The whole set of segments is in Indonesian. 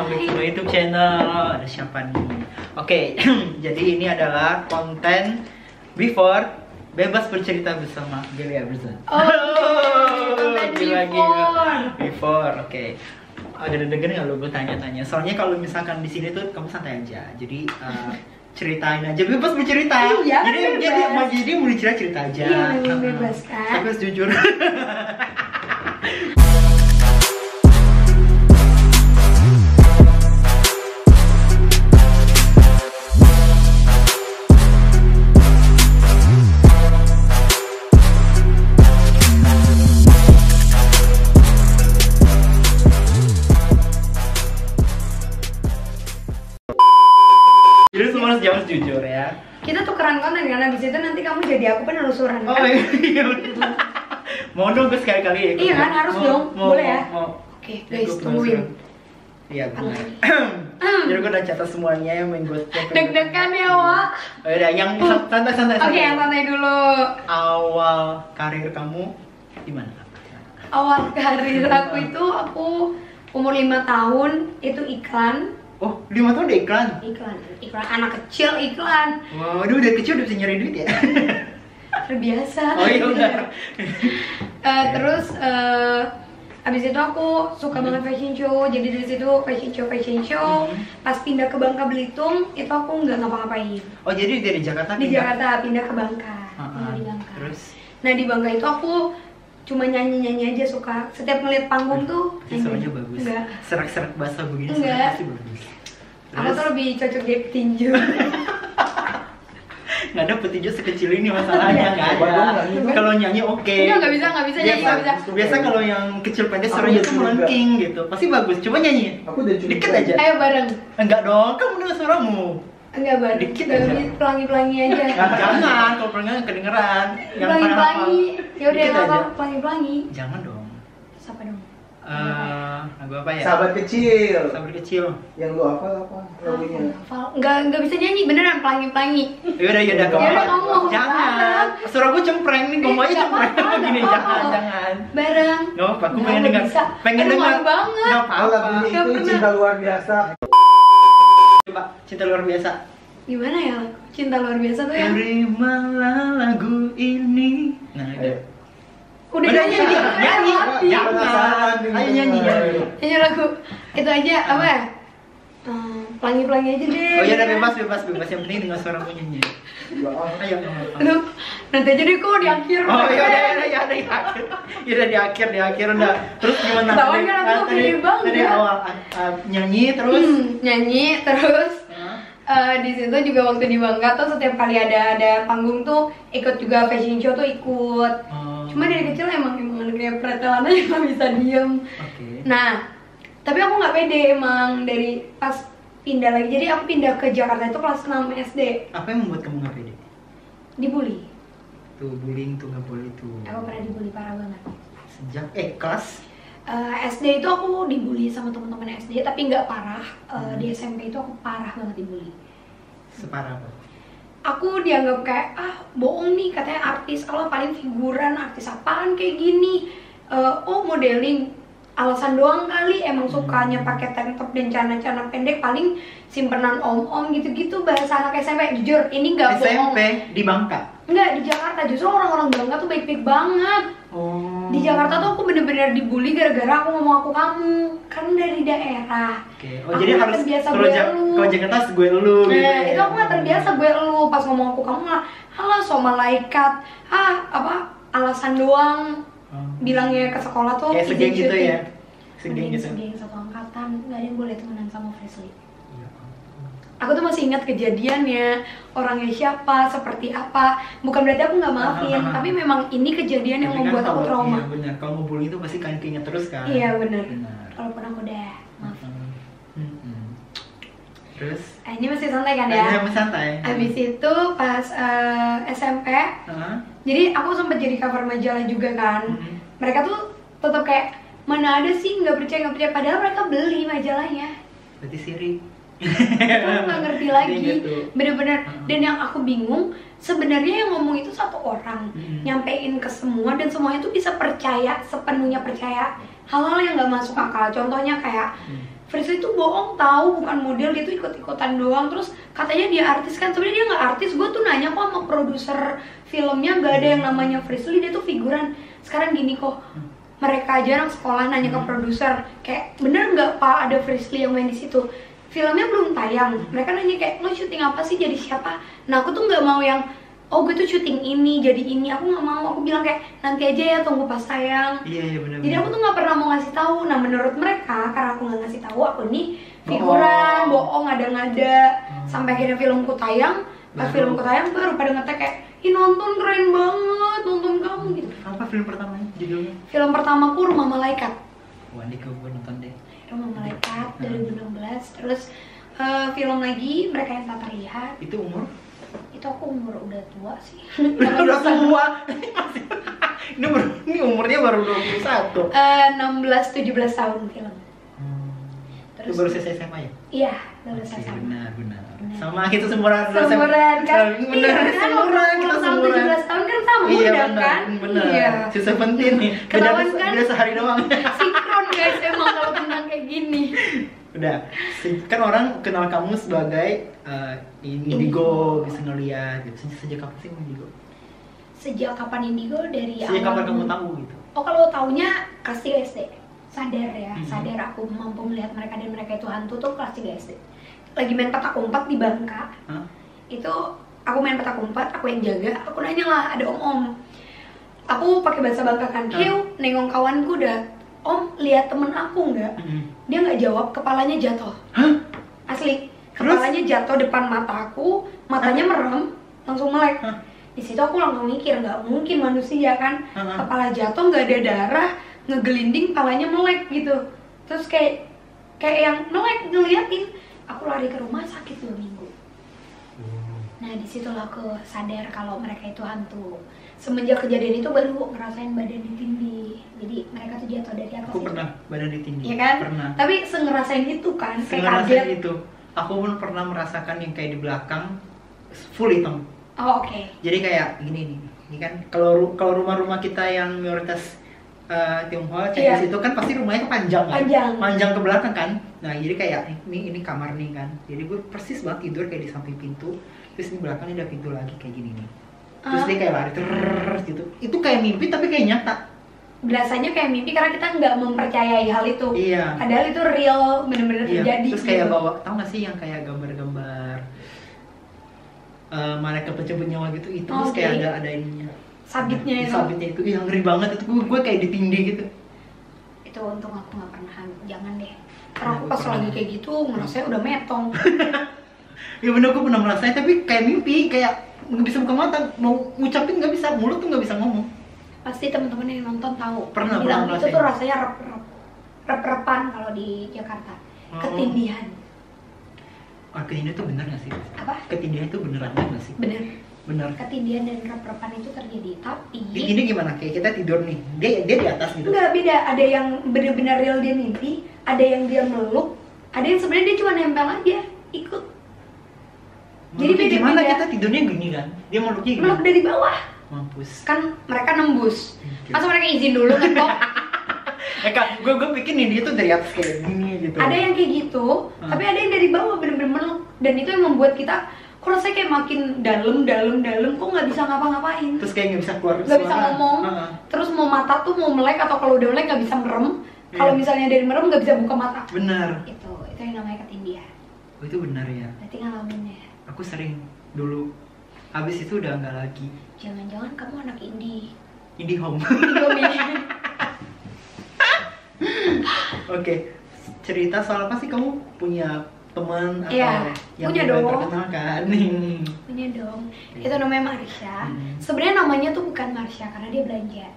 welcome back to my YouTube channel. Ada siapa nih? Oke, jadi ini adalah konten before bebas bercerita bersama Gelia Berzan. Konten before, oke. Agak deg-degan nggak lo gue tanya-tanya? Soalnya kalau misalkan di sini tuh kamu santai aja. Jadi ceritain aja, bebas bercerita. Iya, jadi mau cerita aja. Iya, memang bebas kan. Tapi harus jujur. Jadi semua harus jujur ya. Kita tukeran konten kan, habis itu nanti kamu jadi aku penelusuran kan? Oh iya betul. Mau dong gue sekali-kali ya? Iya kan, harus dong, boleh ya? Oke guys, tungguin. Iya benar. Jadi gue udah catat semuanya yang main gue. Deg-degan ya Wak. Oh iya, yang santai-santai. Oke, yang santai dulu. Awal karir kamu di mana? Awal karir aku itu, aku umur 5 tahun, itu iklan. Oh, 5 tahun udah iklan? Iklan anak kecil iklan. Wow, dia udah kecil udah bisa nyari duit ya? Terbiasa. Oh iya udah. Terus abis itu aku suka banget fashion show. Jadi dari situ fashion show. Pas pindah ke Bangka Belitung itu aku nggak ngapa-ngapain. Oh jadi dari Jakarta? Di Jakarta pindah ke Bangka. Di Bangka. Terus? Nah di Bangka itu aku cuma nyanyi aja suka. Setiap ngeliat panggung tuh suaranya bagus. Enggak. Serak-serak basah begini Enggak. pasti bagus. Aku tuh lebih cocok jadi petinju. Nggak ada petinju sekecil ini masalahnya, nggak ada. Kalau nyanyi oke. Nggak bisa nyanyi, nggak bisa. Biasa kalau yang kecil pendek suaranya tuh melengking gitu, pasti bagus. Coba nyanyi. Aku udah curiga. Dikit aja. Ayo bareng. Enggak dong, kamu dengar suaramu. Enggak bareng. Dikit aja. Pelangi-pelangi aja. Jangan, kalau pelangi kedengeran. Pelangi-pelangi. Yaudah, Dikit aja. pelangi-pelangi. Jangan dong. Siapa dong? Lagu apa ya? Sahabat kecil. Sahabat kecil. Yang lu hafal apa lagunya? Enggak bisa nyanyi, beneran pelangi-pelangi. Yaudah, Yaudah, kamu. Jangan. Suara gue cempreng nih, ngomong aja cempreng. Gini, jangan. Bareng. Gak apa-apa, aku pengen dengar. Pengen dengar banget. Gak Oh, lagunya apa-apa. itu Cinta Luar Biasa. Coba, Cinta Luar Biasa. Gimana ya? Cinta Luar Biasa tuh ya? Terimalah lagu ini. Nah, udah. Udah Nyanyi. Penasaran dengan Ayo nyanyi. Nyanyi lagu. Itu aja apa ya? Pelangi-pelangi aja deh. Oh iya, udah bebas. Yang penting dengan suaramu nyanyi. Ayo. Lu nanti aja deh kok di akhir. Oh iya, udah di akhir udah. Terus gimana? Ketahuan kan aku kepilih banget. Dari awal nyanyi terus. Nyanyi terus. Di situ juga waktu di Bangka tuh setiap kali ada panggung tuh ikut juga fashion show tuh ikut. Cuma dari kecil emang anaknya pretelan aja nggak bisa diem. Nah, tapi aku nggak pede emang dari pas pindah lagi. Jadi aku pindah ke Jakarta itu kelas 6 SD. Apa yang membuat kamu nggak pede? Dibully. Tuh bullying tuh nggak boleh tuh. Aku pernah dibully parah banget. Sejak kelas SD itu aku dibully sama teman-teman SD, tapi nggak parah. Di SMP itu aku parah banget dibully. Separah apa? Aku dianggap kayak bohong nih, katanya artis, kalau paling figuran, artis apaan kayak gini. Oh modeling, alasan doang kali, emang sukanya pakai tank top dan celana-celana pendek, paling simpenan om-om gitu-gitu. Bahasa anak SMP, jujur ini nggak bohong. SMP di Bangka? Enggak, di Jakarta. Justru orang-orang Bangka tuh baik-baik banget. Di Jakarta tuh aku bener-bener dibully gara-gara aku ngomong aku kamu. Kan dari daerah. Oh jadi harus kalau Jakarta gue lu gitu ya. ya. Itu aku gak terbiasa gue lu. Pas ngomong aku kamu lah, halah so malaikat. Alasan doang. Bilangnya ke sekolah tuh kayak segeng gitu ya. Segeng satu angkatan. Gak ada yang boleh temenan sama Fresly. Aku tuh masih ingat kejadiannya, orangnya siapa, seperti apa. Bukan berarti aku nggak maafin, tapi memang ini kejadian yang membuat aku trauma. Iya benar, kalau mau bully itu pasti kalian keinget terus kan. Iya benar. Walaupun aku udah maaf. Terus? Ini masih santai kan ya? Masih santai. Abis itu pas SMP, jadi aku sempat jadi cover majalah juga kan. Mereka tuh tetap kayak mana ada sih nggak percaya, padahal mereka beli majalahnya. Berarti sirik. Aku nggak ngerti lagi, bener-bener. Dan yang aku bingung, sebenarnya yang ngomong itu satu orang, nyampein ke semua dan semuanya tuh bisa percaya, sepenuhnya percaya hal-hal yang nggak masuk akal. Contohnya kayak Frisly tuh bohong tahu, bukan model, dia tuh ikut-ikutan doang. Terus katanya dia artis kan, sebenarnya dia nggak artis. Gue tuh nanya kok sama produser filmnya, nggak ada yang namanya Frisly, dia tuh figuran. Sekarang gini kok, mereka aja anak sekolah nanya ke produser, kayak bener nggak Pak ada Frisly yang main di situ? Filmnya belum tayang, mereka nanya kayak lo syuting apa sih, jadi siapa? Nah aku tuh nggak mau yang oh gue tuh syuting ini jadi ini, aku nggak mau. Aku bilang kayak nanti aja ya, tunggu pas tayang. Iya benar. Jadi aku tuh nggak pernah mau ngasih tahu. Nah menurut mereka karena aku nggak ngasih tahu, aku nih figuran, bohong, ada-ngada. Sampai akhirnya filmku tayang, pas filmku tayang baru pada ngetek kayak ih nonton keren banget, nonton kamu gitu. Apa film pertamanya judulnya? Film pertamaku Rumah Malaikat. Wah, ini gue nonton deh. Rumah Malaikat 2016. Terus film lagi Mereka Yang Tak Terlihat. Itu umur? Itu aku umur udah tua sih. Udah tua. Ini umurnya baru 21. 16-17 tahun film. Itu baru selesai SMA ya? Iya, lulus Oke, SMA. benar. Sama kita seumuran. Seumuran kan? Benar, Iya, kan? seumuran, kita Ulang tahun seumuran. 17 tahun kan sama Iya muda benar, kan? benar. Iya. Susah penting nih. Ketahuan kan? Beda sehari doang. Sinkron guys emang kalau tentang kayak gini. Udah, kan orang kenal kamu sebagai indigo, bisa ngeliat gitu. Sejak kapan sih indigo? Sejak kapan indigo? Dari Sejak awal. kapan kamu tahu gitu? Oh kalau taunya kelas 3 SD. Sadar ya, sadar aku mampu melihat mereka dan mereka itu hantu tuh kelas 3 SD. Lagi main petak umpet di Bangka. Itu aku main petak umpet, aku yang jaga. Aku nanya lah, ada om-om. Aku pakai bahasa Bangka kan, "Hiu, nengong kawanku udah. Om, lihat temen aku nggak?" Dia nggak jawab, kepalanya jatuh. Asli, kepalanya jatuh depan mata aku, matanya merem, langsung melek. Di situ aku langsung mikir, nggak mungkin manusia kan, kepala jatuh nggak ada darah, ngegelinding, palanya melek gitu. Terus kayak yang melek ngeliatin. Aku lari ke rumah, sakit 2 minggu. Nah disitulah aku sadar kalau mereka itu hantu. Semenjak kejadian itu baru ngerasain badan ditindih. Jadi mereka tuh jatuh dari atas. Aku pernah badan ditindih. Iya kan? Pernah. Tapi ngerasain itu kan, kayak Ngerasain kaget. itu. Aku pun pernah merasakan yang kayak di belakang full hitam. Oh oke. Jadi kayak gini nih. Ini kan kalau rumah-rumah kita yang mayoritas Tionghoa, Chinese itu kan pasti rumahnya panjang kan? Panjang ke belakang kan. Nah jadi kayak ini kamar nih kan. Jadi gue persis banget tidur kayak di samping pintu. Terus di belakangnya ada pintu lagi kayak gini nih. Terus dia kayak lari terus gitu. Itu kayak mimpi tapi kayak nyata. Berasanya kayak mimpi karena kita nggak mempercayai hal itu. Iya. Padahal itu real, bener-bener terjadi. Terus kayak bawa, tau gak sih yang kayak gambar-gambar malaikat penjemput nyawa gitu. Itu terus kayak ada ininya. Sabitnya itu. Sabitnya itu yang ngeri banget. Itu gue kayak ditindih gitu. Itu untung aku nggak pernah, jangan deh. Karena aku pas lagi kayak gitu ngerasanya udah metong. Ya bener, gue pernah merasain tapi kayak mimpi, kayak nggak bisa buka mata, mau ngucapin nggak bisa, mulut tuh nggak bisa ngomong. Pasti teman-teman yang nonton tahu. Pernah bilang itu ngerasain. tuh rasanya rep-repan kalau di Jakarta. Ketindihan. Ketindihan itu bener nggak sih? Apa? Ketindihan itu beneran nggak sih? Bener. Bener. Ketindihan dan rep-repan itu terjadi, tapi Ini gimana? Kayak kita tidur nih, dia di atas gitu. enggak, beda. Ada yang bener-bener real dia mimpi, ada yang dia meluk, ada yang sebenarnya dia cuma nempel aja, ikut. Jadi Meluknya gimana? beda-beda. Kita tidurnya gini kan? Dia meluknya gimana? Meluk dari bawah. Mampus. Kan mereka nembus. Oke. Masa mereka izin dulu ngetok? Kak, gue pikir nih dia tuh dari atas kayak gini gitu. Ada yang kayak gitu, tapi ada yang dari bawah bener-bener meluk. Dan itu yang membuat kita kok rasanya kayak makin dalam, kok nggak bisa ngapa-ngapain. Terus kayak nggak bisa keluar Nggak bisa ngomong, terus mau mata tuh mau melek atau kalau udah melek nggak bisa merem. Kalau misalnya dari merem nggak bisa buka mata. Benar. Itu yang namanya ketindihan. Oh, itu benar ya. Berarti ngalaminnya. Aku sering dulu. Habis itu udah nggak lagi. Jangan-jangan kamu anak indie. Indie home. Indomie. Oke, cerita soal apa sih, kamu punya teman atau Iya, yang punya udah dong. terkenal kan? Punya dong. Itu namanya Marsha. Sebenarnya namanya tuh bukan Marsha karena dia belanja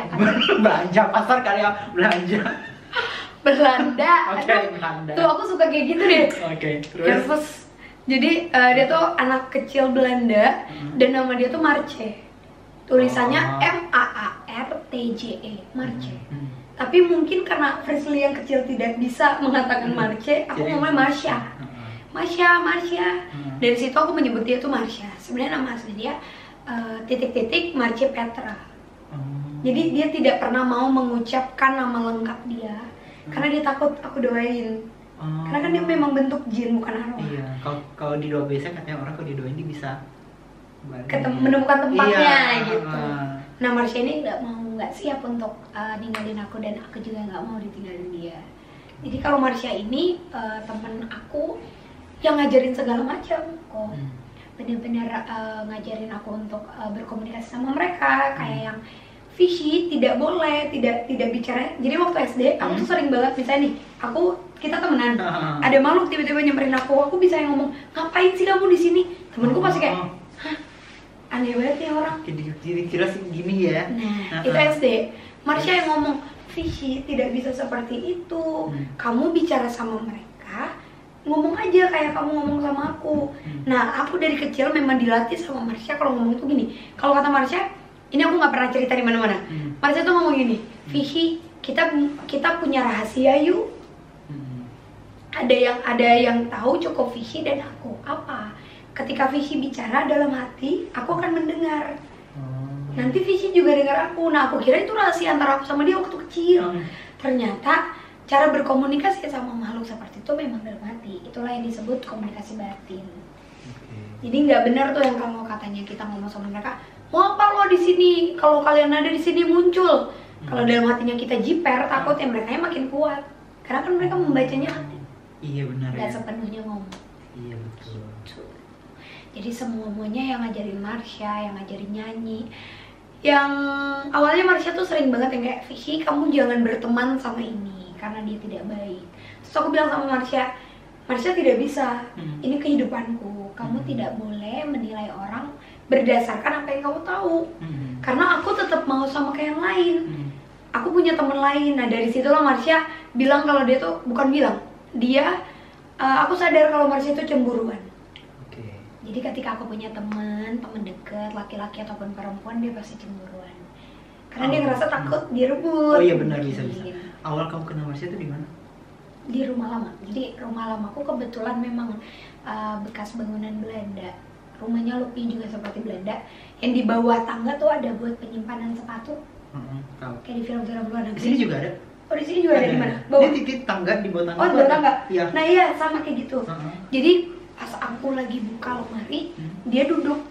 kan. Belanja pasar karya belanja. Belanda. Oke, Belanda. Tuh aku suka kayak gitu deh. Oke, Terus terus jadi dia tuh anak kecil Belanda dan nama dia tuh Marce. Tulisannya Maartje, Marce. Tapi mungkin karena Frisly yang kecil tidak bisa mengatakan Marce, aku Jadi, ngomongnya Marsha. Marsha. Dari situ aku menyebut dia tuh Marsha. Sebenarnya nama asli dia titik-titik Marce Petra. Jadi dia tidak pernah mau mengucapkan nama lengkap dia. karena dia takut aku doain. Karena kan dia memang bentuk jin, bukan arwah. Iya, kalau di doa biasanya katanya orang kalau didoain dia bisa menemukan tempatnya gitu. Nah, Marsha ini nggak siap untuk ninggalin aku, dan aku juga nggak mau ditinggalin dia. Jadi kalau Marsha ini temen aku yang ngajarin segala macam kok. Bener-bener ngajarin aku untuk berkomunikasi sama mereka, kayak yang Fishy tidak boleh, tidak bicara. Jadi waktu SD aku tuh sering banget, misalnya nih, kita temenan, ada makhluk tiba-tiba nyamperin aku bisa yang ngomong, ngapain sih kamu di sini? Temenku pasti kayak, hah, aneh banget ya orang. Kira gini ya. Nah, itu SD. Marsha yang ngomong, Fishy tidak bisa seperti itu. Kamu bicara sama mereka, ngomong aja kayak kamu ngomong sama aku. Nah, aku dari kecil memang dilatih sama Marsha kalau ngomong itu gini. Kalau kata Marsha, ini aku nggak pernah cerita di mana-mana. Marsha tuh ngomong gini, Fishy, kita punya rahasia yuk. Ada yang tahu cukup Fishy dan aku. Apa? Ketika Fishy bicara dalam hati, aku akan mendengar. Nanti Fishy juga dengar aku. Nah, aku kira itu rahasia antara aku sama dia waktu kecil. Ternyata cara berkomunikasi sama makhluk seperti itu memang dalam hati. Itulah yang disebut komunikasi batin. Jadi nggak benar tuh yang kalau katanya kita ngomong sama mereka, mau apa lo di sini? Kalau kalian ada di sini muncul. Kalau dalam hatinya kita jiper, takut ya mereka makin kuat. Karena kan mereka membacanya hati. Iya benar ya. Nggak sepenuhnya ngomong. Iya betul. Jadi semuanya yang ngajarin Marsha, yang ngajarin nyanyi. Yang awalnya Marsha tuh sering banget yang kayak, Fishy, kamu jangan berteman sama ini karena dia tidak baik. Terus aku bilang sama Marsha tidak bisa. Ini kehidupanku. Kamu tidak boleh menilai orang berdasarkan apa yang kamu tahu. Karena aku tetap mau sama kayak yang lain. Aku punya teman lain. Nah, dari situlah Marsha bilang kalau dia tuh, bukan bilang, aku sadar kalau Marsha itu cemburuan. Jadi ketika aku punya teman dekat, laki-laki ataupun perempuan, dia pasti cemburuan. Karena dia ngerasa takut direbut. Oh iya benar, bisa. Awal kamu kenal Marsha itu di mana? Di rumah lama. Jadi rumah lamaku kebetulan memang bekas bangunan Belanda. Rumahnya looknya juga seperti Belanda. Yang di bawah tangga tuh ada buat penyimpanan sepatu. Kayak di film-film luar negeri. Di sini juga ada. Oh, di sini juga ada di mana? Bawah. Di tangga, di bawah tangga. Oh, di bawah tangga. Iya. Nah, iya sama kayak gitu. Jadi pas aku lagi buka lemari, dia duduk.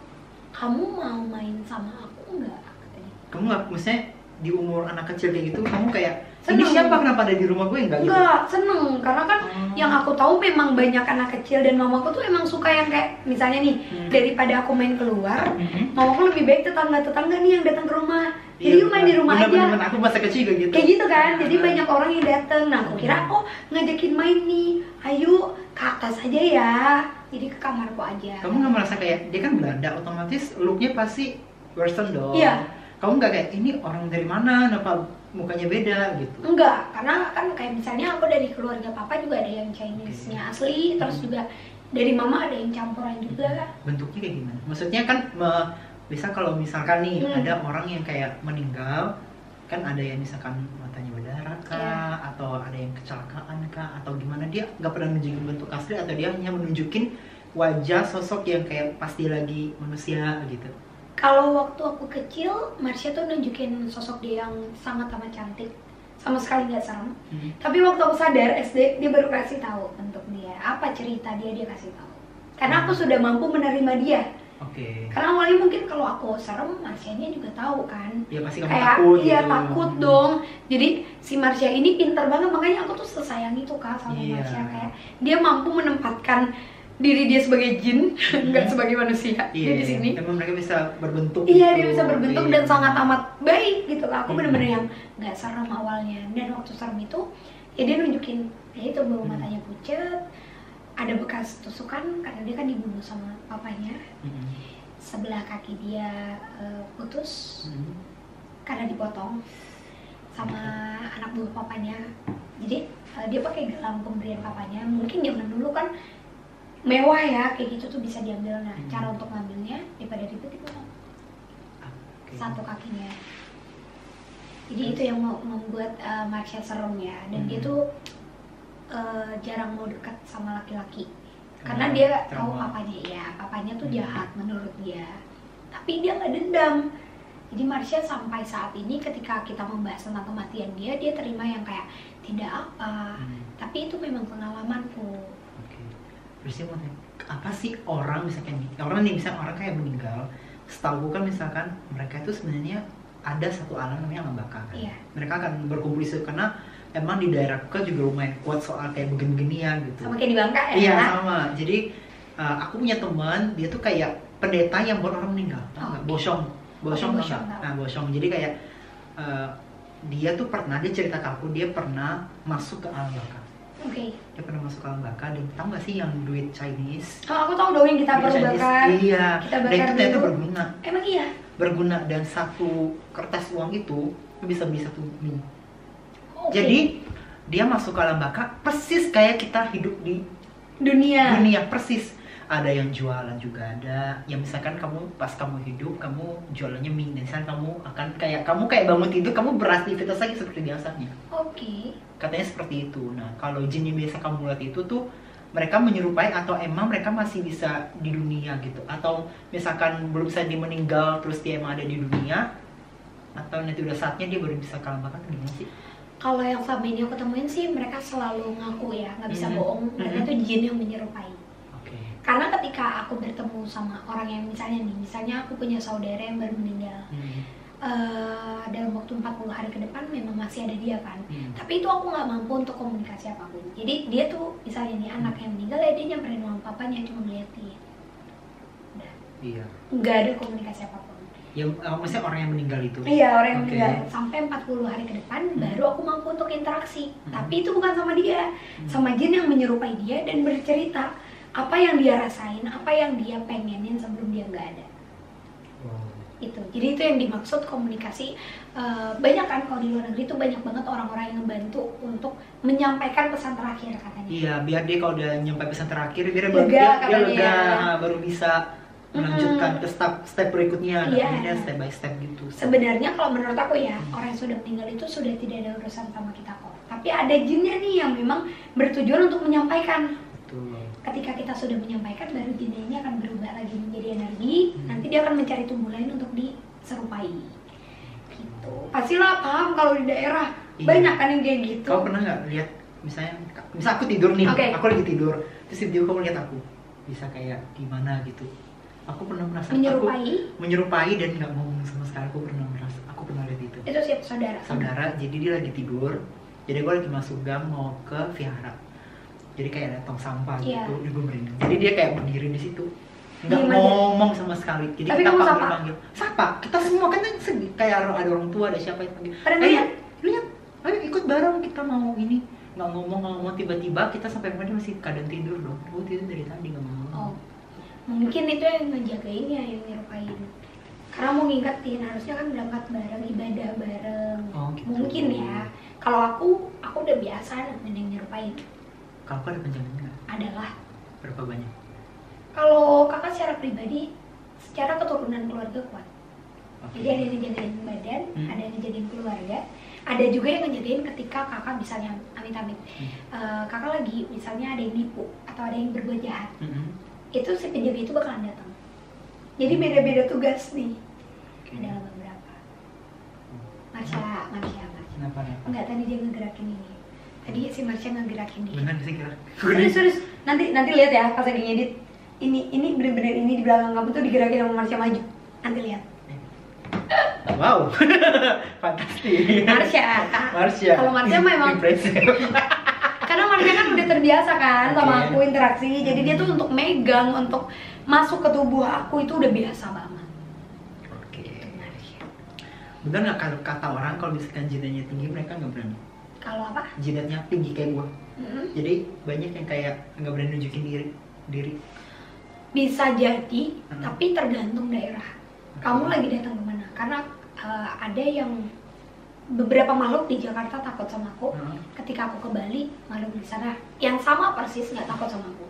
Kamu mau main sama aku nggak? Katanya. Kamu nggak, maksudnya di umur anak kecil kayak gitu, kamu kayak, seneng. ini siapa, kenapa ada di rumah gue? Enggak gitu? Enggak, seneng. Karena kan yang aku tahu memang banyak anak kecil, dan mamaku tuh emang suka yang kayak, misalnya nih, daripada aku main keluar, mamaku lebih baik tetangga-tetangga nih yang datang ke rumah. Jadi main di rumah aja. Bener-bener aku masa kecil juga gitu. Kayak gitu kan, jadi banyak orang yang datang. Nah, aku kira, ngajakin main nih, ayo ke atas aja ya. Jadi ke kamarku aja. Kamu nggak merasa kayak, dia kan Belanda, otomatis looknya pasti western dong. Iya. Kamu nggak kayak, ini orang dari mana, kenapa mukanya beda gitu? Enggak, karena kan kayak misalnya aku dari keluarga papa juga ada yang Chinese-nya asli, terus juga dari mama ada yang campuran juga. Bentuknya kayak gimana? Maksudnya kan, bisa kalau misalkan nih ada orang yang kayak meninggal, kan ada yang misalkan matanya berdarah kah, atau ada yang kecelakaan kah, atau gimana, dia nggak pernah nunjukin bentuk asli, atau dia hanya menunjukin wajah sosok yang kayak pasti lagi manusia gitu. Kalau waktu aku kecil, Marsha tuh nunjukin sosok dia yang sangat amat cantik, sama sekali nggak serem. Tapi waktu aku sadar SD, dia baru kasih tahu bentuk dia, apa cerita dia kasih tahu. Karena aku sudah mampu menerima dia. Karena awalnya mungkin kalau aku serem, Marsha-nya juga tahu kan. Ya pasti kamu kayak, takut iya gitu. Takut dong. Jadi si Marsha ini pintar banget, makanya aku tuh sesayang itu Kak sama Marsha. Kayak dia mampu menempatkan diri dia sebagai jin, nggak sebagai manusia. Dia di sini. Emang mereka bisa berbentuk. Iya, dia bisa berbentuk dan sangat amat baik gitu Kak. Aku bener-bener yang nggak serem awalnya. Dan waktu serem itu, ya dia nunjukin, ya itu bau matanya pucet, ada bekas tusukan karena dia kan dibunuh sama papanya. Sebelah kaki dia putus karena dipotong sama anak buah papanya. Jadi dia pakai gelang pemberian papanya. Mungkin zaman dulu kan mewah ya, kayak gitu tuh bisa diambil. Nah, cara untuk ngambilnya daripada ribet dipotong satu kakinya. Jadi itu yang membuat Marsha serem ya. Dan dia tuh jarang mau dekat sama laki-laki karena dia tahu papanya tuh jahat menurut dia, tapi dia nggak dendam. Jadi Marsha sampai saat ini ketika kita membahas tentang kematian dia terima yang kayak tidak apa, tapi itu memang pengalamanku. Oke. Terus mau tanya, apa sih orang misalkan orang kayak meninggal, setahu kan misalkan mereka itu sebenarnya ada satu alam namanya alam baka kan? Iya. Mereka akan berkumpul di situ karena emang di daerah Kuka juga lumayan kuat soal kayak begini-beginian gitu. Sama kayak di Bangka ya? Iya sama. Jadi aku punya teman dia tuh kayak pendeta yang buat orang meninggal, tau nggak? Bosong. Nah bosong. Jadi kayak dia tuh pernah, dia cerita ke aku, dia pernah masuk ke alam baka. Oke. Dia pernah masuk ke alam baka dan tahu nggak sih yang duit Chinese? Oh, aku tahu dong yang kita perlu bakar. Iya. Kita Dan bakar itu ternyata dulu. berguna. Emang iya? Berguna, dan satu kertas uang itu bisa beli satu mie. Oke. Jadi dia masuk ke alam baka persis kayak kita hidup di dunia persis. Ada yang jualan juga ada. Yang misalkan kamu pas kamu hidup kamu jualannya mie, dan misalkan kamu kayak bangun tidur kamu beraktivitas lagi seperti biasanya. Oke. Katanya seperti itu. Nah kalau jin yang biasa kamu lihat itu tuh mereka menyerupai atau emang mereka masih bisa di dunia gitu, atau misalkan belum saja dia meninggal terus dia emang ada di dunia, atau nanti udah saatnya dia baru bisa ke alam baka, gimana sih? Kalau yang selama ini aku temuin sih mereka selalu ngaku ya, nggak bisa bohong, mereka itu jin yang menyerupai. Karena ketika aku bertemu sama orang yang misalnya aku punya saudara yang baru meninggal, dalam waktu 40 hari ke depan memang masih ada dia kan, tapi itu aku nggak mampu untuk komunikasi apapun. Jadi dia tuh misalnya nih anak yang meninggal ya dia nyamperin mama papanya cuma ngeliatin, udah. Iya. Nggak ada komunikasi apapun. Yang maksudnya orang yang meninggal itu? Iya, orang yang meninggal. Sampai 40 hari ke depan baru aku mampu untuk interaksi. Tapi itu bukan sama dia, sama jin yang menyerupai dia dan bercerita apa yang dia rasain, apa yang dia pengenin sebelum dia nggak ada. Itu. Jadi itu yang dimaksud komunikasi. Banyak kan kalau di luar negeri itu banyak banget orang-orang yang ngebantu untuk menyampaikan pesan terakhir katanya. Iya, biar dia kalau udah nyampe pesan terakhir dia lega, baru bisa melanjutkan ke step berikutnya. Iya. Step by step gitu. Sebenarnya kalau menurut aku ya, orang yang sudah meninggal itu sudah tidak ada urusan sama kita kok. Tapi ada jinnya nih yang memang bertujuan untuk menyampaikan. Betul. Ketika kita sudah menyampaikan, baru jinnya ini akan berubah lagi menjadi energi. Nanti dia akan mencari tubuh lain untuk diserupai. Gitu. Pastilah paham kalau di daerah banyak kan yang kayak gitu. Kau pernah nggak lihat misal aku tidur nih, aku lagi tidur, terus tiba-tiba kamu lihat aku, bisa kayak gimana gitu? Aku pernah merasa menyerupai dan nggak ngomong sama sekali. Aku pernah lihat itu. Itu siapa? Saudara. Jadi dia lagi tidur. Jadi gue lagi masuk gang mau ke vihara. Jadi kayak ada tong sampah gitu, gue merinding. Jadi dia kayak berdiri di situ, nggak ngomong sama sekali. Jadi tapi kita panggil, sapa. Kita semua kan sedih, kayak ada orang tua, ada siapa yang panggil. Lihat, ayo ikut bareng, kita mau ini. Nggak ngomong, tiba-tiba kita sampai rumah dia masih keadaan tidur dong. Gue tidur dari tadi nggak ngomong. Oh, mungkin itu yang ngejagain ya, yang nyerupain. Karena mau ngingetin, harusnya kan berangkat bareng, ibadah bareng. Oh, gitu. Mungkin ya. Kalau aku udah biasa yang nyerupain. Kalau ada penjamin nggak? Adalah. Berapa banyak? Kalau kakak secara pribadi, secara keturunan keluarga kuat. Jadi ada yang ngejagain badan, ada yang ngejagain keluarga, ada juga yang ngejagain ketika kakak misalnya amit-amit, kakak lagi misalnya ada yang nipu atau ada yang berbuat jahat, itu si penjaga itu bakalan datang. Jadi beda-beda tugas nih. Ada beberapa. Marsha. Kenapa? Enggak, tadi dia ngegerakin ini. Tadi si Marsha ngegerakin dia. Benar sih kira. Terus nanti lihat ya pas lagi ngedit. Ini bener-bener ini di belakang kamu tuh digerakin sama Marsha maju. Nanti lihat. Wow. Fantastis. Marsha. Kalau Marsha memang karena Marsha kan udah terbiasa kan sama aku interaksi. Jadi dia tuh untuk megang, untuk masuk ke tubuh aku itu udah biasa banget. Bener nggak kalau kata orang kalau misalkan jidatnya tinggi mereka nggak berani? Kalau apa? Jidatnya tinggi kayak gua. Jadi banyak yang kayak nggak berani nunjukin diri. Bisa jadi, tapi tergantung daerah. Kamu lagi datang kemana? Karena ada yang beberapa makhluk di Jakarta takut sama aku. Ketika aku ke Bali, makhluk di sana yang sama persis nggak takut sama aku.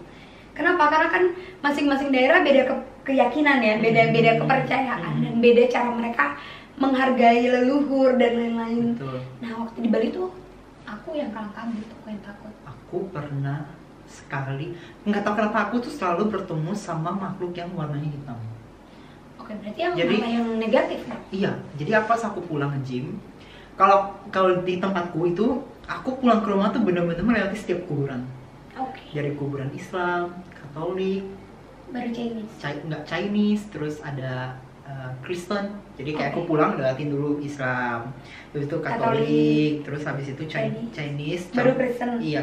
Kenapa? Karena kan masing-masing daerah beda keyakinan ya, beda kepercayaan dan beda cara mereka menghargai leluhur dan lain-lain. Nah waktu di Bali tuh aku yang kalang kabut, aku yang takut. Aku pernah sekali, nggak tahu kenapa aku tuh selalu bertemu sama makhluk yang warnanya hitam. Oke, berarti yang negatif kan? Iya, jadi pas aku pulang nge-gym, kalau di tempatku itu aku pulang ke rumah tuh bener-bener melewati setiap kuburan. Oke. Dari kuburan Islam, Katolik, Baru Chinese. nggak Chinese, terus ada Kristen. Jadi kayak aku pulang lewatin dulu Islam, terus itu Katolik, terus habis itu Chinese, baru Kristen. Iya,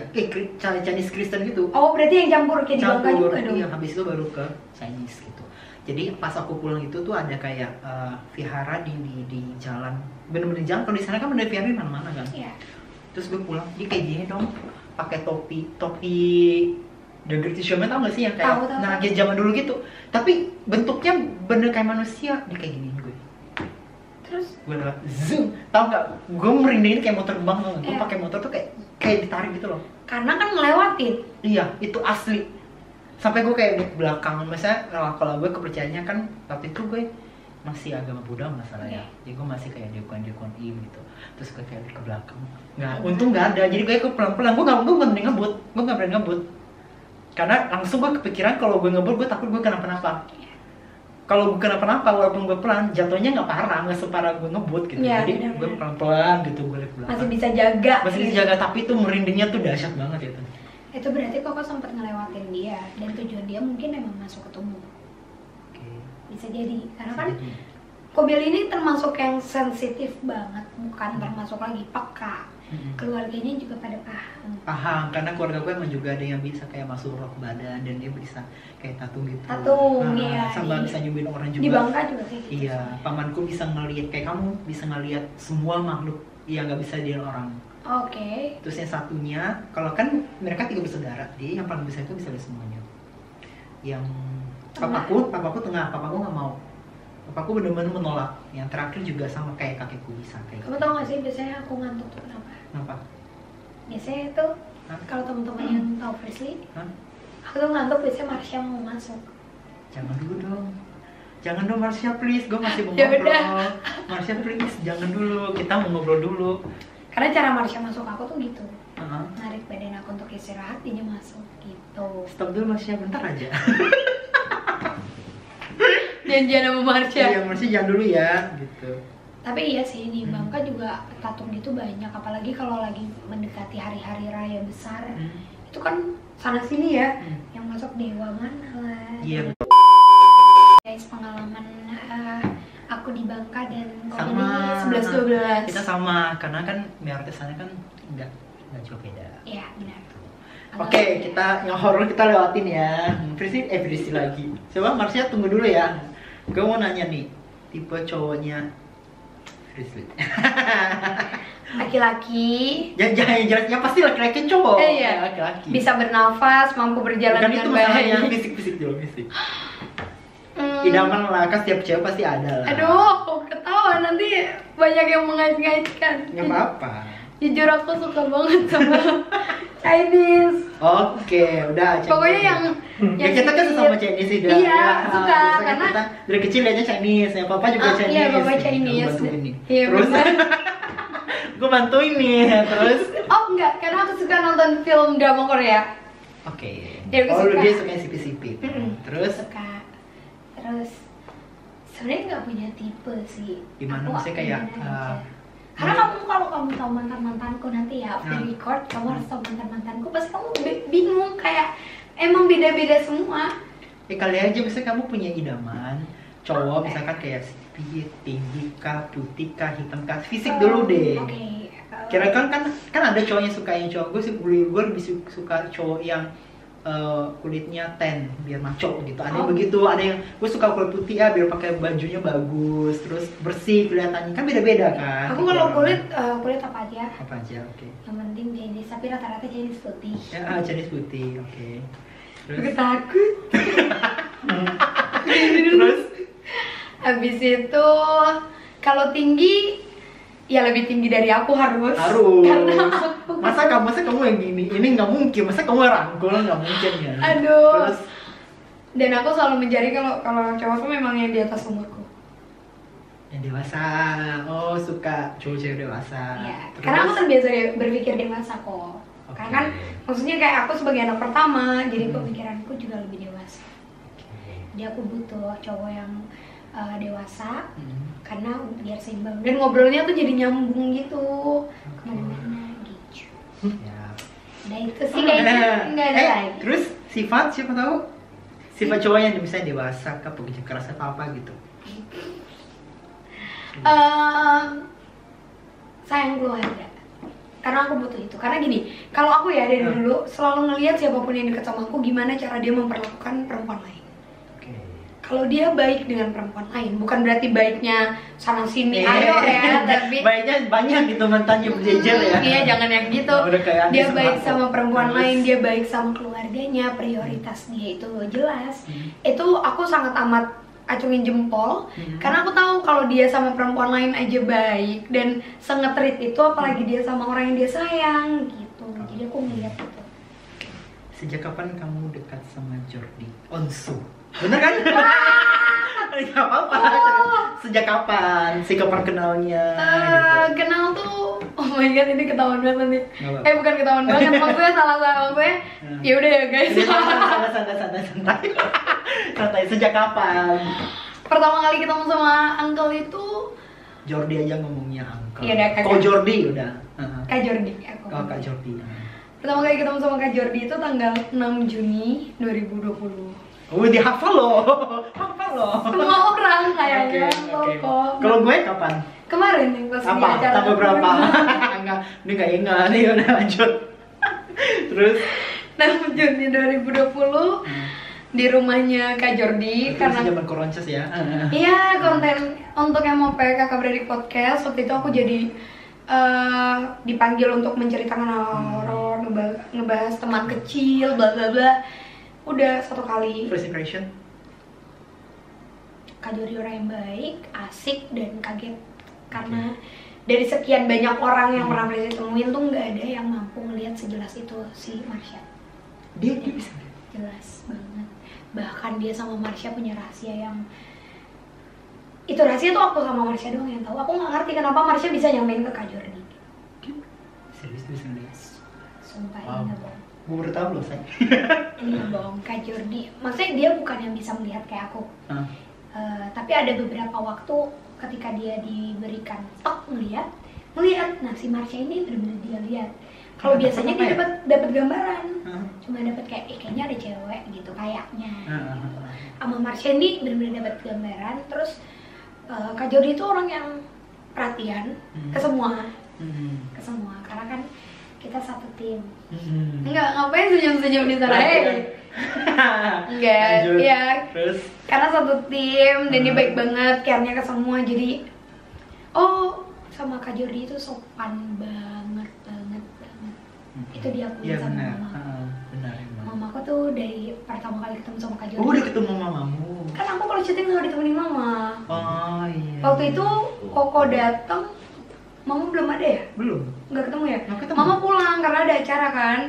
Chinese Kristen gitu. Oh, berarti yang campur kayak di Bangka juga dong. Iya, habis itu baru ke Chinese gitu. Jadi pas aku pulang itu tuh ada kayak vihara di jalan, bener-bener jalan. Kalau di sana kan bener vihara di mana-mana kan. Iya. Terus gue pulang, dia kayak gini dong, pakai topi The Great Showman, tau gak sih yang kayak nangis zaman dulu gitu. Tapi bentuknya bener kayak manusia, dia kayak gini gue. Terus Gue udah zoom, tau gak? Gue merindingin kayak motor terbang tau gak? Gue pakai motor tuh kayak ditarik gitu loh. Karena kan ngelewatin. Iya, itu asli. Sampai gue kayak di belakang, misalnya kalau gue kepercayaannya kan waktu itu gue masih agama Buddha masalahnya. Jadi gue masih kayak diakon im gitu. Terus gue kayak ke belakang. Untung nggak ada. Jadi gue pelan-pelan. Gue nggak berani ngebut. Gue nggak berani ngebut. Karena langsung gue kepikiran kalau gue ngebut gue takut gue kenapa-napa. Kalau gue kenapa-napa walaupun gue pelan, jatuhnya nggak parah, nggak separah gue ngebut gitu. Ya, jadi gue pelan-pelan gitu, gue lihat belakang. Masih bisa jaga. Masih bisa jaga, tapi itu merindingnya tuh dahsyat banget gitu. Itu berarti Koko sempat ngelewatin dia dan tujuan dia mungkin memang masuk ke tubuh. Bisa jadi, karena kan Kobil ini termasuk yang sensitif banget, bukan termasuk lagi peka. Keluarganya juga pada paham, karena keluarga gue emang juga ada yang bisa kayak masuk roh badan dan dia bisa kayak tatung gitu. Iya. Sama bisa nyumbin orang juga. Di Bangka juga kayak gitu. Iya, pamanku bisa ngelihat kayak kamu bisa ngelihat semua makhluk yang nggak bisa dilihat orang. Oke. Terus yang satunya, kalau kan mereka 3 bersaudara, dia yang paling besar itu bisa lihat semuanya. Yang papaku tengah, papaku nggak mau. Papaku benar-benar menolak. Yang terakhir juga sama kayak kakekku bisa kayak. Kamu tau gak sih biasanya aku ngantuk tuh kenapa? Kenapa? Biasanya tuh kalau teman-teman yang tahu Frisley, aku tuh ngantuk biasanya Marsha mau masuk. Jangan dulu dong. Jangan dong Marsha please, gue masih mau ngobrol. Marsha please, jangan dulu. Kita mau ngobrol dulu. Karena cara Marsha masuk aku tuh gitu. Narik badan aku untuk istirahat, dia masuk gitu. Stop dulu Marsha, bentar aja. Janjian sama Marsha. Iya, Marsha jangan dulu ya, gitu. Tapi iya sih, di Bangka juga tatung gitu banyak, apalagi kalau lagi mendekati hari-hari raya besar. Itu kan sana sini ya, yang masuk dewa mana lah. Iya. Guys, pengalaman aku di Bangka dan sama 11-12. Kita sama, karena kan mayoritas sana kan nggak jauh beda. Iya, benar. Oke, kita yang horor kita lewatin ya. Frisi lagi. Coba Marsha tunggu dulu ya. Gue mau nanya nih, tipe cowoknya Frisley. Laki-laki. Jangan ya pasti laki-laki cowok. Iya. Laki-laki. Bisa bernafas, mampu berjalan bukan dengan itu baik. masalahnya, fisik dulu, fisik. Idaman lah, kan setiap cewek pasti ada lah. Aduh, ketawa nanti banyak yang mengait-ngaitkan. Nggak apa-apa. Jujur aku suka banget sama Chinese. Oke, udah. Pokoknya yang kita kan sesama Chinese sih. Iya, ya, suka karena kita dari kecil lihatnya Chinese, ya papa juga Chinese. Iya, papa Chinese. Iya, terus gue bantuin nih, terus. Oh enggak, karena aku suka nonton film drama Korea. Oke. Dia suka. Dia suka sipit-sipit. Terus? Suka. Terus sebenarnya nggak punya tipe sih. Gimana maksudnya kayak? Karena kalau kamu tahu mantan-mantanku nanti ya after record, kamu harus tahu mantan-mantanku, pasti kamu bingung kayak emang beda-beda semua. Kali aja misalnya kamu punya idaman cowok, misalkan kayak sipit, tinggi kah, putih kah, hitam kah, fisik dulu deh. Kira-kira kan ada cowok yang suka yang cowok, gue lebih suka cowok yang kulitnya tan biar maco gitu. Ada yang begitu, ada yang gue suka kulit putih ya biar pakai bajunya bagus, terus bersih kelihatannya, kan beda-beda kan. Aku kalau kulit apa aja? Apa aja, oke. Yang penting Chinese, tapi rata-rata Chinese putih. Ya, Chinese putih, oke. Terus takut. Terus habis itu kalau tinggi ya lebih tinggi dari aku harus. Karena aku masa kamu yang gini, ini nggak mungkin. Masa kamu rangkul, nggak mungkin ya. Aduh. Terus, dan aku selalu mencari kalau cowok tuh memang yang di atas umurku. Yang dewasa. Oh, suka cowok-cowok dewasa. Iya. Karena aku terbiasa berpikir dewasa kok. Karena kan maksudnya kayak aku sebagai anak pertama, jadi pemikiranku juga lebih dewasa. Jadi aku butuh cowok yang dewasa, karena biar seimbang dan ngobrolnya tuh jadi nyambung gitu kemana-mana gitu. Ya. Nah itu sih kayaknya nggak ada lagi. Terus sifat siapa tahu? Sifat cowoknya misalnya dewasa, pekerja keras atau apa gitu. Sayang keluarga. Karena aku butuh itu. Karena gini, kalau aku ya dari dulu selalu ngelihat siapapun yang dekat sama aku gimana cara dia memperlakukan perempuan lain. Kalau dia baik dengan perempuan lain, bukan berarti baiknya sana sini ayo ya, tapi baiknya banyak gitu mantannya berjejer ya. Iya, jangan yang gitu. Dia baik sama perempuan lain, dia baik sama keluarganya, prioritas dia itu jelas. Itu aku sangat amat acungin jempol, karena aku tahu kalau dia sama perempuan lain aja baik dan sengetrit itu, apalagi dia sama orang yang dia sayang gitu. Jadi aku ngeliat itu. Sejak kapan kamu dekat sama Jordi Onsu? Bener kan? Gak apa-apa. Sejak kapan sih kapan kenalnya? Gitu. Kenal tuh, oh my god ini ketahuan banget nih. Bukan ketahuan banget, maksudnya salah maksudnya. Ya udah ya guys. Santai. Sejak kapan? Pertama kali ketemu sama uncle itu Jordi aja ngomongnya uncle. Iya, Kak Jordi udah. Kak Jordi aku. Oh, Kak Jordi. Pertama kali ketemu sama Kak Jordi itu tanggal 6 Juni 2020. Oh, dihafal loh. Hafal loh. Semua orang kayaknya. Kalau gue kapan? Kemarin nih pas di apa? acara. Tanggal berapa? Enggak, ini enggak ingat nih, udah lanjut. Terus 6 Juni 2020 di rumahnya Kak Jordi. Karena zaman koronces ya. Iya, konten untuk yang mau Kakak Beradik Podcast. Waktu itu aku jadi dipanggil untuk menceritakan horor, ngebahas teman kecil, bla bla bla. Udah 1 kali. First impression? Kak Jordi orang yang baik, asik, dan kaget. Karena dari sekian banyak orang yang pernah saya temuin tuh nggak ada yang mampu ngelihat sejelas itu si Marsha. Dia bisa? Jelas banget. Bahkan dia sama Marsha punya rahasia yang itu rahasia tuh aku sama Marsha doang yang tahu. Aku nggak ngerti kenapa Marsha bisa nyampein ke Kak Jordi. Serius bisa ngeliat? Sumpah Wow. ini nggak bohong. Gue baru tahu loh, say. Ini nggak bohong, Kak Jordi. Maksudnya dia bukan yang bisa melihat kayak aku. Tapi ada beberapa waktu ketika dia diberikan stok ngelihat. Nah si Marsha ini benar-benar dia lihat. Kalau biasanya dia dapat gambaran, cuma dapat kayak kayaknya ada cewek gitu kayaknya. Sama Marsha ini benar-benar dapat gambaran. Terus Kak Jordi itu orang yang perhatian ke semua, karena kan kita satu tim. Enggak, ngapain senyum-senyum di sana? Enggak, ya. Terus? Karena satu tim dan dia baik banget, care-nya ke semua. Jadi, sama Kak Jordi itu sopan banget. Itu diakui sama mama. Benar. Mamaku tuh dari pertama kali ketemu sama Kak Jordi. Oh, udah ketemu mamamu? Kan aku kalau syuting selalu ditemenin mama. Oh iya. Waktu itu Koko datang, mama belum ada ya? Belum. Nggak ketemu ya? Nggak ketemu. Mama pulang karena ada acara kan.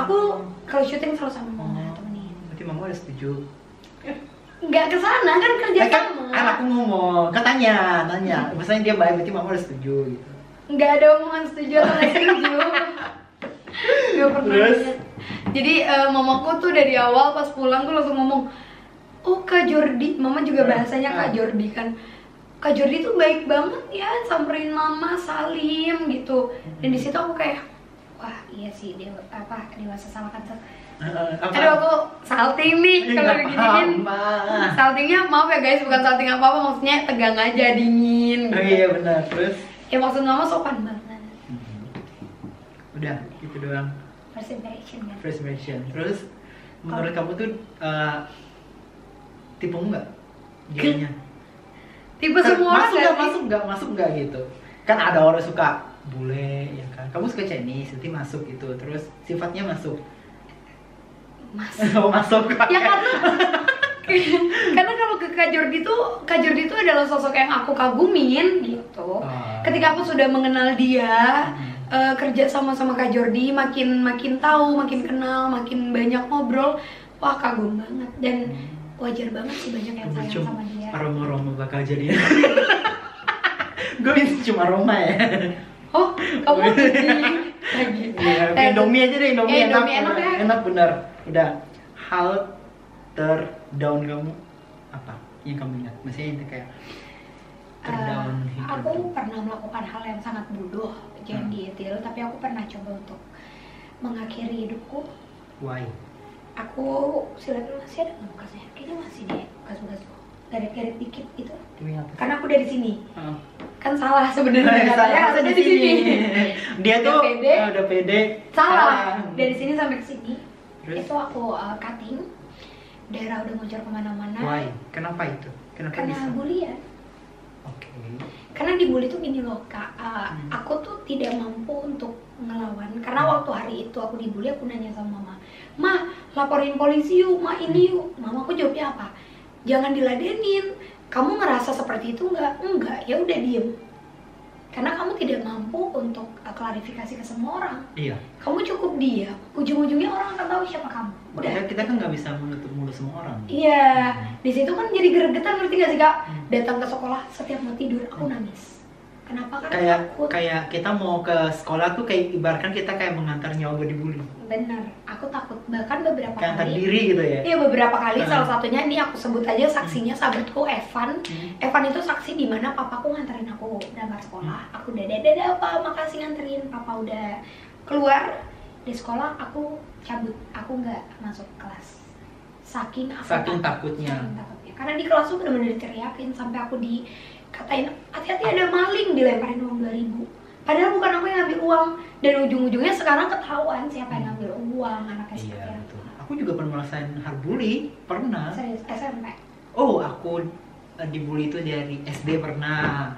Aku kalau syuting selalu sama mama temenin. Berarti mama udah setuju? Nggak kesana kan kerja sama. Kan aku ngomong, tanya. Misalnya dia baik, berarti mama udah setuju gitu. Nggak ada omongan setuju atau nggak setuju. Nggak pernah. Jadi mamaku tuh dari awal pas pulang tuh langsung ngomong, oh Kak Jordi, mama juga bahasanya Kak Jordi kan. Kak Jordi tuh baik banget ya, samperin mama, salim gitu. Dan di situ aku kayak, wah iya sih dia dewasa salah kan. Aduh aku salting nih kalau beginiin. Saltingnya maaf ya guys, bukan salting apa-apa, maksudnya tegang aja, dingin gitu. Oh iya benar, terus? Ya maksud mama sopan banget. Udah, gitu doang. First impression kan? First impression. Terus, menurut kamu tuh tipemu nggak? Dianya? Tipe semua orang masuk nggak gitu? Kan ada orang suka bule, ya kan? Kamu suka Chinese, nanti masuk gitu. Terus sifatnya masuk? Masuk. Ya karena kalau ke Kak Jordi tuh adalah sosok yang aku kagumin gitu. Ketika aku sudah mengenal dia, kerja sama Kak Jordi, makin tahu, makin kenal, makin banyak ngobrol, wah kagum banget dan wajar banget sih banyak yang sayang sama dia. Aroma bakal jadi. Gue ini cuma aroma ya. Oh, kamu lagi. Indomie aja deh, Indomie enak ya. Enak bener. Udah. Hal terdown kamu apa yang kamu ingat? Maksudnya itu kayak terdown hidup. Aku pernah melakukan hal yang sangat bodoh, jangan dietil, tapi aku pernah coba untuk mengakhiri hidupku. Why? Aku silat masih ada nggak bekasnya? Kayaknya masih deh, bekas-bekas garet-garet dikit itu. Karena aku dari sini. Kan salah sebenarnya katanya ada di sini. Dia tuh udah pede. Salah. Dari sini sampai ke sini. Terus? Itu aku cutting. Daerah udah ngucur kemana-mana. Why? Kenapa itu? Kenapa Karena bisa? bulian. Oke. Karena dibully tuh gini loh kak, aku tuh tidak mampu untuk ngelawan. Karena waktu hari itu aku dibully, aku nanya sama mama, "Ma, laporin polisi yuk, ma ini yuk." Mama aku jawabnya apa? "Jangan diladenin. Kamu ngerasa seperti itu nggak?" "Enggak." "Ya udah diem." Karena kamu tidak mampu untuk klarifikasi ke semua orang. Iya. Kamu cukup diam, ujung-ujungnya orang akan tahu siapa kamu. Udah. Kita kan nggak bisa menutup mulut semua orang. Iya, di situ kan jadi gregetan, ngerti gak sih kak? Datang ke sekolah setiap mau tidur aku nangis. Kenapa? Karena takut. Kayak kita mau ke sekolah tuh kayak ibaratkan kita kayak mengantar nyawa buat dibully. Bener, aku takut. Bahkan beberapa Kayak antar kali. diri gitu ya. Iya, beberapa kali. Salah satunya ini aku sebut aja saksinya, sahabatku Evan. Evan itu saksi di mana papaku nganterin aku berangkat sekolah. Aku udah dadah apa, makasih nganterin. Papa udah keluar di sekolah, aku cabut. Aku nggak masuk kelas. Saking takutnya. Karena di kelas tuh bener-bener diteriakin sampai aku dikatain, "Hati-hati ada maling," dilemparin uang 2.000. Padahal bukan aku yang ngambil uang. Dan ujung-ujungnya sekarang ketahuan siapa yang ngambil uang, anaknya seperti Iya, apa. betul. Aku juga pernah merasain hard bully, pernah. Serius, SMP. Oh, aku dibully itu dari SD pernah,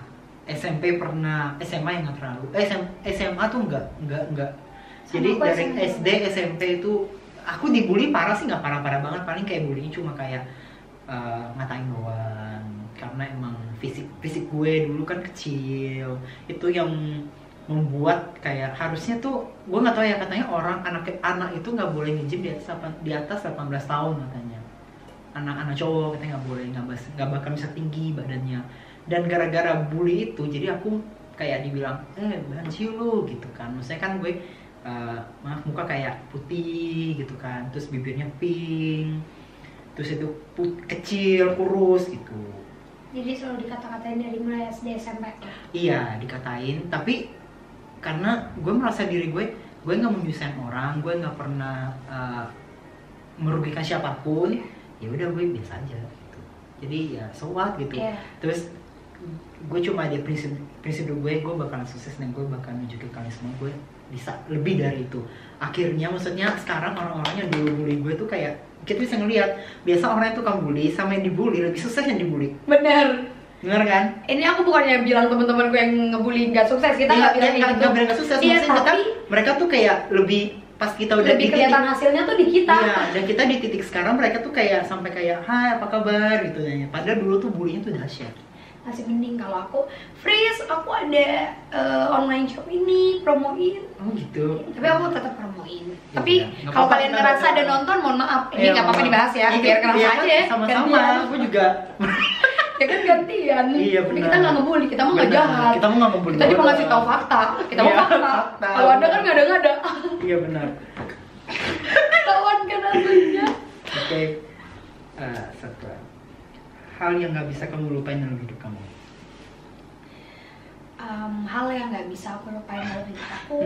SMP pernah, SMA yang nggak terlalu. SMA tuh enggak. Jadi Sama aku dari SMP. SD, SMP itu aku dibully parah sih, nggak parah-parah banget. Paling kayak bullying cuma kayak ngatain doang. Karena emang fisik gue dulu kan kecil. Itu yang membuat kayak harusnya tuh gue nggak tahu ya, katanya anak itu nggak boleh nge-gym di atas 18 tahun katanya. Anak-anak cowok katanya nggak boleh, nggak bakal bisa tinggi badannya. Dan gara-gara bully itu jadi aku kayak dibilang banci lu gitu kan. Maksudnya kan gue muka kayak putih gitu kan, terus bibirnya pink, terus itu kecil kurus gitu. Jadi selalu dikata-katain dari mulai SD SMP. Iya, dikatain, tapi karena gue merasa diri gue nggak menyusahin orang, gue nggak pernah merugikan siapapun, ya udah gue biasa aja gitu. Jadi ya so what gitu. Terus gue cuma ada prinsip gue bakalan sukses dan gue bakal nunjukin kalian semua gue bisa lebih dari itu. Akhirnya maksudnya sekarang orang-orangnya dulu bully gue tuh kayak kita bisa ngelihat, biasa orang itu kan bully sama yang dibully lebih sukses yang dibully. Bener kan? Ini aku bukannya bilang teman-temanku yang ngebully nggak sukses, kita nggak bilang kayak gitu. Nggak bilang nggak sukses, iya, maksudnya tapi mereka tuh kayak lebih pas kita udah lebih kelihatan hasilnya tuh di kita. Iya, dan kita di titik sekarang mereka tuh kayak sampai kayak hai apa kabar gitu ya. Padahal dulu tuh bullying tuh dahsyat. Masih mending kalau aku freeze, aku ada online shop ini promoin. Oh gitu. Tapi aku tetap promoin. Ya, Tapi ya. kalau Apa-apa, kalian ngerasa ada nonton, mohon maaf, ini nggak apa-apa dibahas ya, biar kerasa aja ya. Sama-sama, aku juga. Ya kan gantian. Iya, Tapi benar. kita nggak ngebully, kita mau nggak jahat. Kita mau nggak ngebully. Kita cuma ngasih tahu fakta. Kita mau Iya, fakta. fakta. Kalau ada kan nggak ada. Iya benar. Ketahuan kan aslinya. Oke. Satu hal yang nggak bisa kamu lupain dalam hidup kamu. Hal yang nggak bisa aku lupain dalam hidup aku.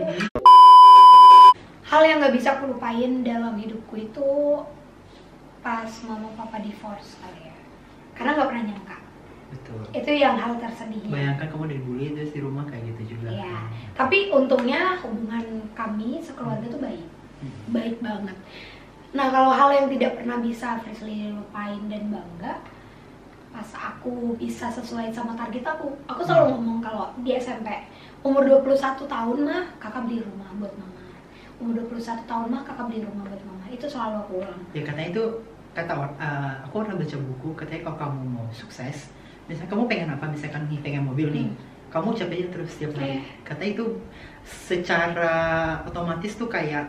Hal yang nggak bisa aku lupain dalam hidupku itu pas mama papa divorce kali ya. Karena nggak pernah nyangka. Betul. Itu yang hal tersedihnya. Bayangkan kamu dibully terus di rumah kayak gitu juga. Iya. Tapi untungnya hubungan kami sekeluarga tuh baik. Baik banget. Nah, kalau hal yang tidak pernah bisa Frisley lupain dan bangga, pas aku bisa sesuai sama target aku selalu ngomong kalau di SMP umur 21 tahun mah kakak beli rumah buat mama, umur 21 tahun mah kakak beli rumah buat mama, itu selalu aku ulang. Ya katanya itu aku pernah baca buku, katanya kalau kamu mau sukses, misalnya kamu pengen apa, misalkan nih pengen mobil nih, kamu ucapin terus setiap hari. Katanya itu secara otomatis tuh kayak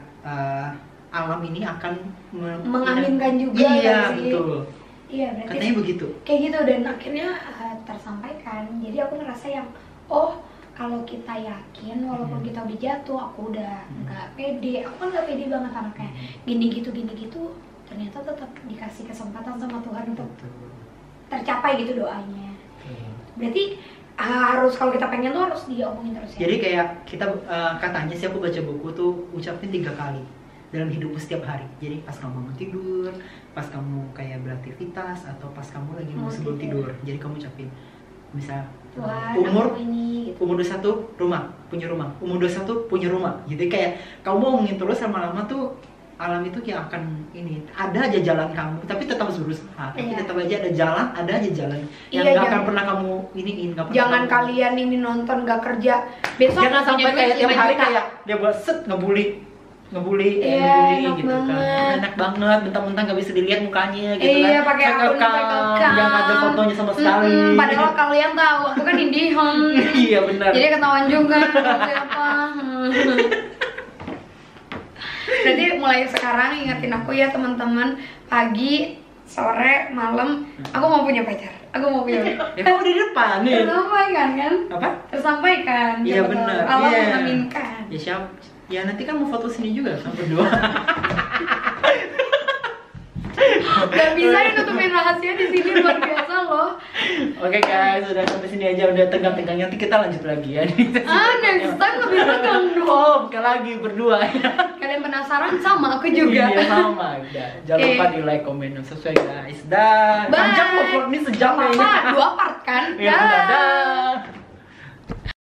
alam ini akan mengaminkan juga. Iya sih. betul. Iya, berarti katanya begitu. Kayak gitu, dan akhirnya tersampaikan. Jadi aku ngerasa yang kalau kita yakin walaupun kita udah jatuh, aku udah nggak pede. Aku kan nggak pede banget anaknya. Gini gitu, ternyata tetap dikasih kesempatan sama Tuhan untuk tercapai gitu doanya. Berarti harus kalau kita pengen tuh harus diomongin terus ya. Jadi kayak kita katanya sih, aku baca buku tuh ucapin 3 kali dalam hidupmu setiap hari. Jadi pas kamu bangun tidur, pas kamu kayak beraktivitas, atau pas kamu lagi mau sebelum tidur. Jadi kamu ucapin misal umur ini, gitu. umur 21 punya rumah, umur 21 punya rumah. Jadi kayak kamu mau ngomongin terus, lama-lama tuh alam itu kayak akan ini, ada aja jalan kamu, tapi tetap harus berusaha. Tapi tetap aja ada jalan, ada aja jalan yang gak akan pernah kamu iniin. Jangan kalian ini nonton gak kerja besok, jangan sampai kayak tiap hari kayak dia buat set ngebully gitu kan. Enak banget, mentang-mentang gak bisa dilihat mukanya gitu kan. Iya, pakai akun yang ada fotonya sama sekali. Padahal kalian tahu aku kan IndiHome. Iya benar. Jadi ketahuan juga siapa. Berarti mulai sekarang ingetin aku ya teman-teman, pagi, sore, malam, aku mau punya pacar. Aku mau punya pacar. Ya kamu di depan nih. Tersampaikan kan? Apa? Tersampaikan. Iya benar. Allah mengaminkan. Ya siap. Ya nanti kan mau foto sini juga sama berdua. Gak bisa ya nutupin rahasia di sini, luar biasa loh. Oke guys, udah sampai sini aja, udah tegang-tegang. Nanti kita lanjut lagi ya. Next time lebih tegang dong. Oh, bukan lagi berdua ya. Kalian penasaran sama aku juga. Iya sama. Udah. Jangan lupa di like, komen, dan subscribe guys. Dah. Bye. Panjang kok vlog ini sejam kayaknya. 2 part kan? Ya, dadah.